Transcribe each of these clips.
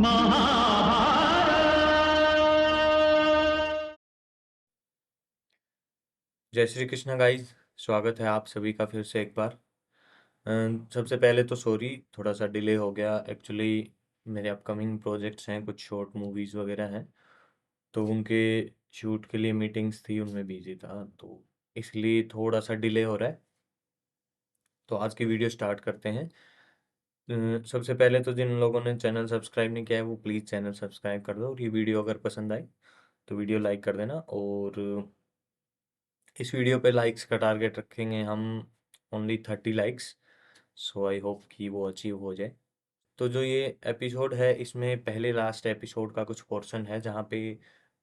महाभारत। जय श्री कृष्णा गाइस। स्वागत है आप सभी का फिर से एक बार। सबसे पहले तो सॉरी, थोड़ा सा डिले हो गया। एक्चुअली मेरे अपकमिंग प्रोजेक्ट्स हैं, कुछ शॉर्ट मूवीज़ वगैरह हैं, तो उनके शूट के लिए मीटिंग्स थी, उनमें बिजी था, तो इसलिए थोड़ा सा डिले हो रहा है। तो आज की वीडियो स्टार्ट करते हैं। सबसे पहले तो जिन लोगों ने चैनल सब्सक्राइब नहीं किया है वो प्लीज़ चैनल सब्सक्राइब कर दो, और ये वीडियो अगर पसंद आए तो वीडियो लाइक कर देना। और इस वीडियो पे लाइक्स का टारगेट रखेंगे हम, only 30 likes. So I hope कि वो अचीव हो जाए। तो जो ये एपिसोड है, इसमें पहले लास्ट एपिसोड का कुछ पोर्शन है जहाँ पे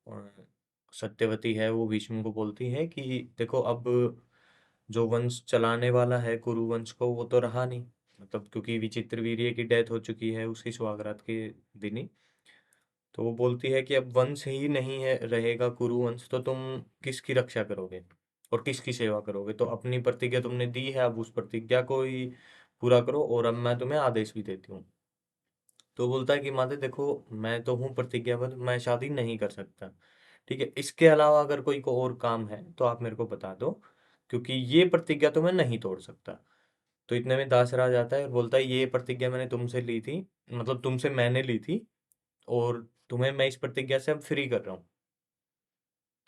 अ, सत्यवती है वो भीष्म को बोलती है कि देखो, अब जो वंश चलाने वाला है कुरुवंश को वो तो रहा नहीं, मतलब क्योंकि विचित्रवीर्य की डेथ हो चुकी है उसकी सुहागरात के दिन ही। तो वो बोलती है कि अब वंश ही नहीं है रहेगा कुरुवंश, तो तुम किसकी रक्षा करोगे और किसकी सेवा करोगे? तो अपनी प्रतिज्ञा तुमने दी है, अब उस प्रतिज्ञा को ही पूरा करो, और अब मैं तुम्हें आदेश भी देती हूँ। तो बोलता है कि माते देखो, मैं तो हूँ प्रतिज्ञाबद्ध, मैं शादी नहीं कर सकता। ठीक है, इसके अलावा अगर कोई को और काम है तो आप मेरे को बता दो, क्योंकि ये प्रतिज्ञा तो मैं नहीं तोड़ सकता। तो इतने में दासराज आता है और बोलता है ये प्रतिज्ञा मैंने तुमसे ली थी, मतलब तुमसे मैंने ली थी, और तुम्हें मैं इस प्रतिज्ञा से अब फ्री कर रहा हूँ।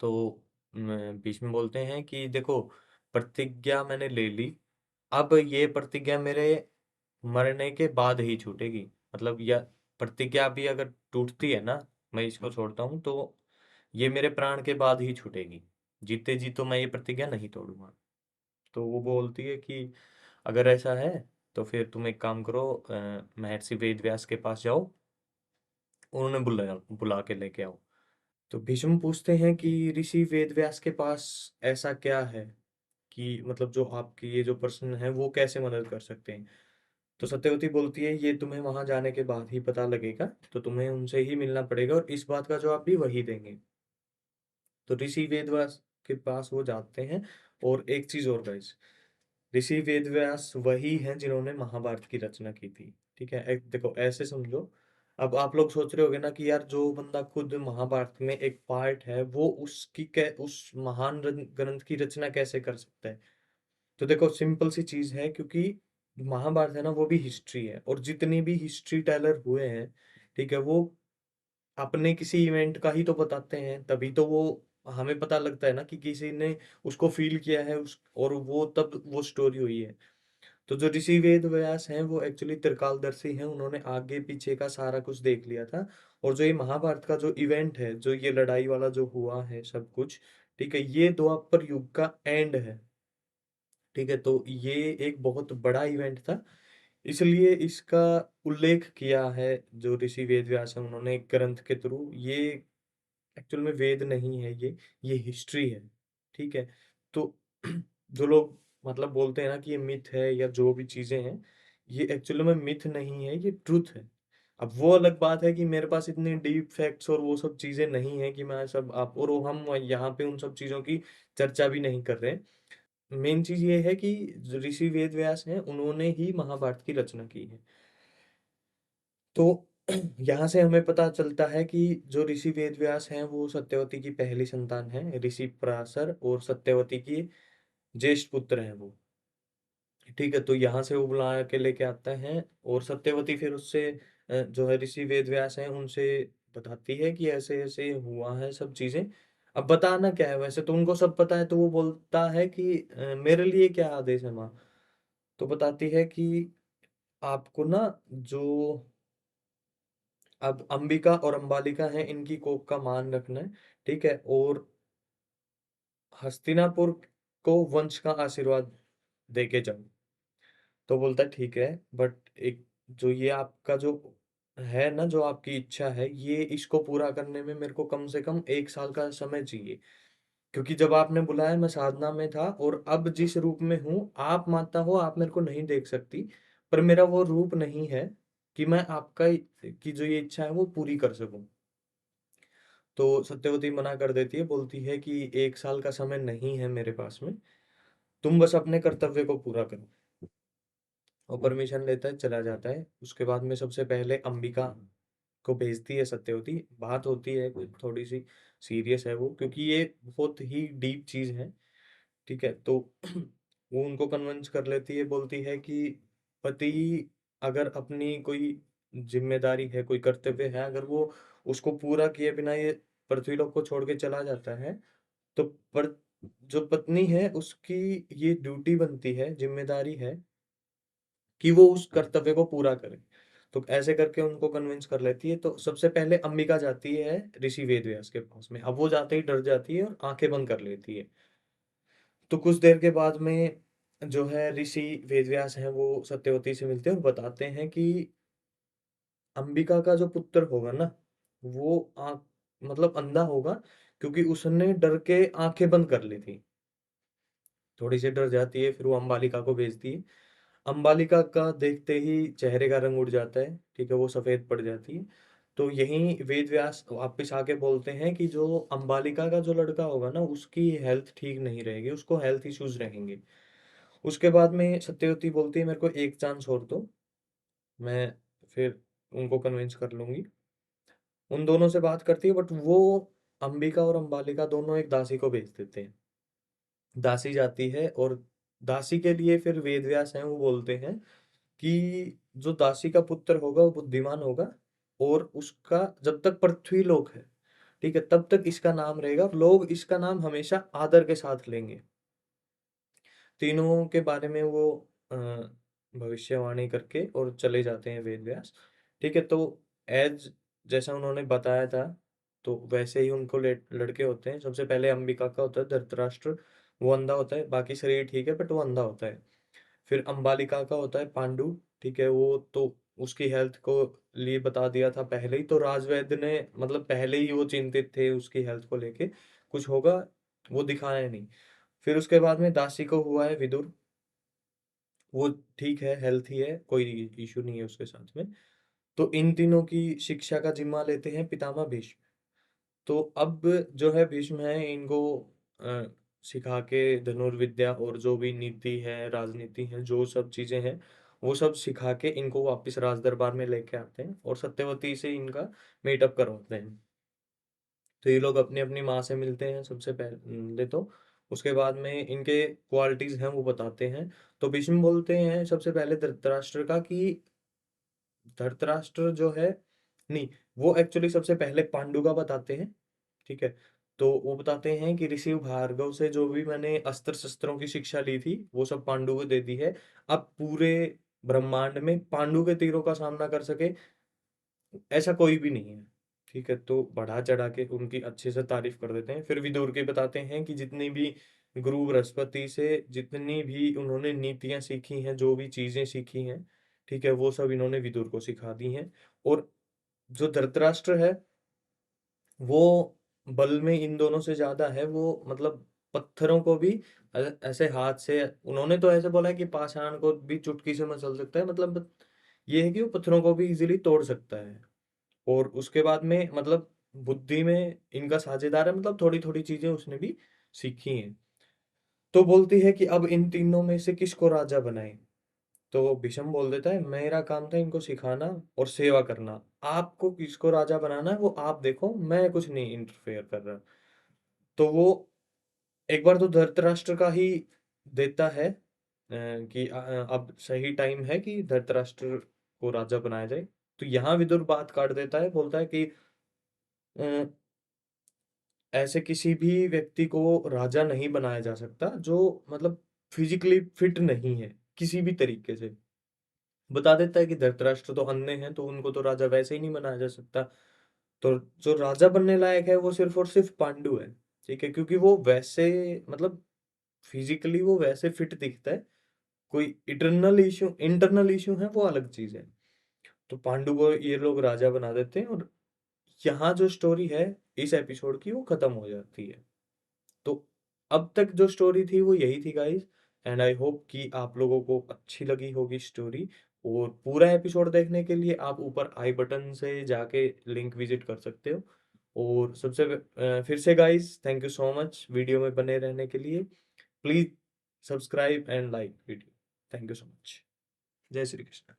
तो बीच में बोलते हैं कि देखो, प्रतिज्ञा मैंने ले ली, अब ये प्रतिज्ञा मेरे मरने के बाद ही छूटेगी। मतलब या प्रतिज्ञा भी अगर टूटती है ना, मैं इसको छोड़ता हूँ, तो ये मेरे प्राण के बाद ही छूटेगी। जीते जी तो मैं ये प्रतिज्ञा नहीं तोड़ूंगा। तो वो बोलती है कि अगर ऐसा है तो फिर तुम एक काम करो, महर्षि वेदव्यास के पास जाओ, उन्होंने बुला बुला के लेके आओ। तो भीष्म पूछते हैं कि ऋषि वेदव्यास के पास ऐसा क्या है कि मतलब जो आपकी ये जो प्रश्न है वो कैसे मदद कर सकते हैं? तो सत्यवती बोलती है ये तुम्हें वहां जाने के बाद ही पता लगेगा, तो तुम्हें उनसे ही मिलना पड़ेगा और इस बात का जवाब भी वही देंगे। तो ऋषि वेदव्यास के पास वो जाते हैं। और एक चीज और गाइस, ऋषि वेदव्यास वही हैं जिन्होंने महाभारत की रचना की थी। ठीक है, देखो ऐसे समझो। अब आप लोग सोच रहे होगे ना कि यार जो बंदा खुद महाभारत में एक पार्ट है वो उस महान ग्रंथ की रचना कैसे कर सकता है? तो देखो सिंपल सी चीज है, क्योंकि महाभारत है ना वो भी हिस्ट्री है, और जितने भी हिस्ट्री टेलर हुए हैं, ठीक है, वो अपने किसी इवेंट का ही तो बताते हैं, तभी तो वो हमें पता लगता है ना कि किसी ने उसको फील किया है उस, और वो तब वो स्टोरी हुई है। तो जो ऋषि वेद व्यास हैं वो एक्चुअली त्रिकालदर्शी हैं, उन्होंने आगे पीछे का सारा कुछ देख लिया था। और जो ये महाभारत का जो इवेंट है, जो ये लड़ाई वाला जो हुआ है सब कुछ, ठीक है, ये द्वापर युग का एंड है। ठीक है, तो ये एक बहुत बड़ा इवेंट था, इसलिए इसका उल्लेख किया है जो ऋषि वेद व्यास है उन्होंने एक ग्रंथ के थ्रू। ये एक्चुअल में वेद नहीं है, ये हिस्ट्री है। ठीक है, तो जो लोग मतलब बोलते हैं ना कि ये मिथ है या जो भी चीजें हैं, ये एक्चुअल में मिथ नहीं है, ये ट्रुथ है। अब वो अलग बात है कि मेरे पास इतने डीप फैक्ट्स और वो सब चीजें नहीं है कि मैं सब आप और वो हम यहाँ पे उन सब चीजों की चर्चा भी नहीं कर रहे। मेन चीज ये है कि जो ऋषि वेद व्यास हैं उन्होंने ही महाभारत की रचना की है। तो यहाँ से हमें पता चलता है कि जो ऋषि वेदव्यास हैं वो सत्यवती की पहली संतान है, ऋषि पराशर और सत्यवती की ज्येष्ठ पुत्र हैं वो। ठीक है, तो यहाँ से वो बुला के लेके आता है, और सत्यवती फिर उससे जो है ऋषि वेदव्यास हैं उनसे बताती है कि ऐसे ऐसे हुआ है सब चीजें। अब बताना क्या है, वैसे तो उनको सब पता है, तो वो बोलता है कि मेरे लिए क्या आदेश है माँ? तो बताती है कि आपको ना जो अब अंबिका और अंबालिका हैं इनकी कोख का मान रखना है। ठीक है, और हस्तिनापुर को वंश का आशीर्वाद देके जाओ। तो बोलता है ठीक है, बट एक जो ये आपका जो है ना, जो आपकी इच्छा है, ये इसको पूरा करने में मेरे को कम से कम 1 साल का समय चाहिए। क्योंकि जब आपने बुलाया मैं साधना में था, और अब जिस रूप में हूँ आप मानता हो आप मेरे को नहीं देख सकती, पर मेरा वो रूप नहीं है कि मैं आपका की जो ये इच्छा है वो पूरी कर सकूं। तो सत्यवती मना कर देती है, बोलती है कि 1 साल का समय नहीं है मेरे पास में, तुम बस अपने कर्तव्य को पूरा करो। और परमिशन लेता है, चला जाता है। उसके बाद में सबसे पहले अंबिका को भेजती है सत्यवती। बात होती है थोड़ी सी सीरियस है वो, क्योंकि ये बहुत ही डीप चीज है। ठीक है, तो वो उनको कन्विंस कर लेती है, बोलती है कि पति अगर अपनी कोई जिम्मेदारी है, कोई कर्तव्य है, अगर वो उसको पूरा किए बिना ये पृथ्वीलोक को छोड़ के चला जाता है, तो पर जो पत्नी है उसकी ये ड्यूटी बनती है, जिम्मेदारी है कि वो उस कर्तव्य को पूरा करे। तो ऐसे करके उनको कन्विंस कर लेती है। तो सबसे पहले अंबिका जाती है ऋषि वेदव्यास के पास में। अब वो जाते ही डर जाती है और आंखें बंद कर लेती है। तो कुछ देर के बाद में जो है ऋषि वेदव्यास हैं वो सत्यवती से मिलते हैं और बताते हैं कि अंबिका का जो पुत्र होगा ना, वो आँख मतलब अंधा होगा, क्योंकि उसने डर के आंखें बंद कर ली थी। थोड़ी सी डर जाती है, फिर वो अंबालिका को भेजती है। अंबालिका का देखते ही चेहरे का रंग उड़ जाता है, ठीक है, वो सफेद पड़ जाती है। तो यहीं वेद व्यास वापिस आके बोलते हैं कि जो अंबालिका का जो लड़का होगा ना, उसकी हेल्थ ठीक नहीं रहेगी, उसको हेल्थ इश्यूज रहेंगे। उसके बाद में सत्यवती बोलती है मेरे को एक चांस और दो, मैं फिर उनको कन्विंस कर लूंगी। उन दोनों से बात करती है, बट वो अंबिका और अंबालिका दोनों एक दासी को भेज देते हैं। दासी जाती है और दासी के लिए फिर वेद व्यास हैं वो बोलते हैं कि जो दासी का पुत्र होगा वो बुद्धिमान होगा, और उसका जब तक पृथ्वी लोक है, ठीक है, तब तक इसका नाम रहेगा, लोग इसका नाम हमेशा आदर के साथ लेंगे। तीनों के बारे में वो भविष्यवाणी करके और चले जाते हैं वेद व्यास। ठीक है, तो एज जैसा उन्होंने बताया था, तो वैसे ही उनको लड़के होते हैं। सबसे पहले अंबिका का होता है धृतराष्ट्र, वो अंधा होता है, बाकी शरीर ठीक है बट वो अंधा होता है। फिर अंबालिका का होता है पांडु, ठीक है, वो तो उसकी हेल्थ को लिए बता दिया था पहले ही, तो राजवैद्य ने मतलब पहले ही वो चिंतित थे उसकी हेल्थ को लेके, कुछ होगा, वो दिखाया नहीं। फिर उसके बाद में दासी को हुआ है विदुर, वो ठीक है, हेल्थी है, कोई इशू नहीं है उसके साथ में। तो इन तीनों की शिक्षा का जिम्मा लेते हैं पितामह भीष्म। तो अब जो है भीष्म है, इनको अ, सिखा के धनुर्विद्या और जो भी नीति है, राजनीति है, जो सब चीजें हैं, वो सब सिखा के इनको वापस राज दरबार में लेके आते हैं और सत्यवती से इनका मीटअप करवाते हैं। तो ये लोग अपनी अपनी माँ से मिलते हैं सबसे पहले तो। उसके बाद में इनके क्वालिटीज हैं वो बताते हैं। तो भीष्म बोलते हैं सबसे पहले धृतराष्ट्र का कि धृतराष्ट्र जो है, नहीं, वो एक्चुअली सबसे पहले पांडु का बताते हैं। ठीक है, तो वो बताते हैं कि ऋषि भार्गव से जो भी मैंने अस्त्र शस्त्रों की शिक्षा ली थी वो सब पांडु को दे दी है। अब पूरे ब्रह्मांड में पांडु के तीरों का सामना कर सके ऐसा कोई भी नहीं है। ठीक है, तो बढ़ा चढ़ा के उनकी अच्छे से तारीफ कर देते हैं। फिर विदुर के बताते हैं कि जितनी भी गुरु बृहस्पति से जितनी भी उन्होंने नीतियां सीखी हैं, जो भी चीजें सीखी हैं, ठीक है, वो सब इन्होंने विदुर को सिखा दी हैं। और जो धृतराष्ट्र है, वो बल में इन दोनों से ज्यादा है। वो मतलब पत्थरों को भी ऐसे हाथ से, उन्होंने तो ऐसे बोला है कि पाषाण को भी चुटकी से मसल सकता है, मतलब ये है कि वो पत्थरों को भी इजीली तोड़ सकता है। और उसके बाद में मतलब बुद्धि में इनका साझेदार है, मतलब थोड़ी थोड़ी चीजें उसने भी सीखी हैं। तो बोलती है कि अब इन तीनों में से किसको राजा बनाए। तो भीष्म बोल देता है मेरा काम था इनको सिखाना और सेवा करना, आपको किसको राजा बनाना है वो आप देखो, मैं कुछ नहीं इंटरफेयर कर रहा। तो वो एक बार तो धृतराष्ट्र का ही देता है कि अब सही टाइम है कि धृतराष्ट्र को राजा बनाया जाए। तो यहाँ विदुर बात काट देता है, बोलता है कि अ, ऐसे किसी भी व्यक्ति को राजा नहीं बनाया जा सकता जो मतलब फिजिकली फिट नहीं है किसी भी तरीके से। बता देता है कि धृतराष्ट्र तो अंधे हैं, तो उनको तो राजा वैसे ही नहीं बनाया जा सकता। तो जो राजा बनने लायक है वो सिर्फ और सिर्फ पांडु है। ठीक है, क्योंकि वो वैसे मतलब फिजिकली वो वैसे फिट दिखता है। कोई इंटरनल इश्यू है वो अलग चीज है। तो पांडु को ये लोग राजा बना देते हैं, और यहाँ जो स्टोरी है इस एपिसोड की वो खत्म हो जाती है। तो अब तक जो स्टोरी थी वो यही थी गाइस, एंड आई होप कि आप लोगों को अच्छी लगी होगी स्टोरी। और पूरा एपिसोड देखने के लिए आप ऊपर आई बटन से जाके लिंक विजिट कर सकते हो। और फिर से guys thank you so much video में बने रहने के लिए। Please subscribe and like video. Thank you so much. जय श्री कृष्ण।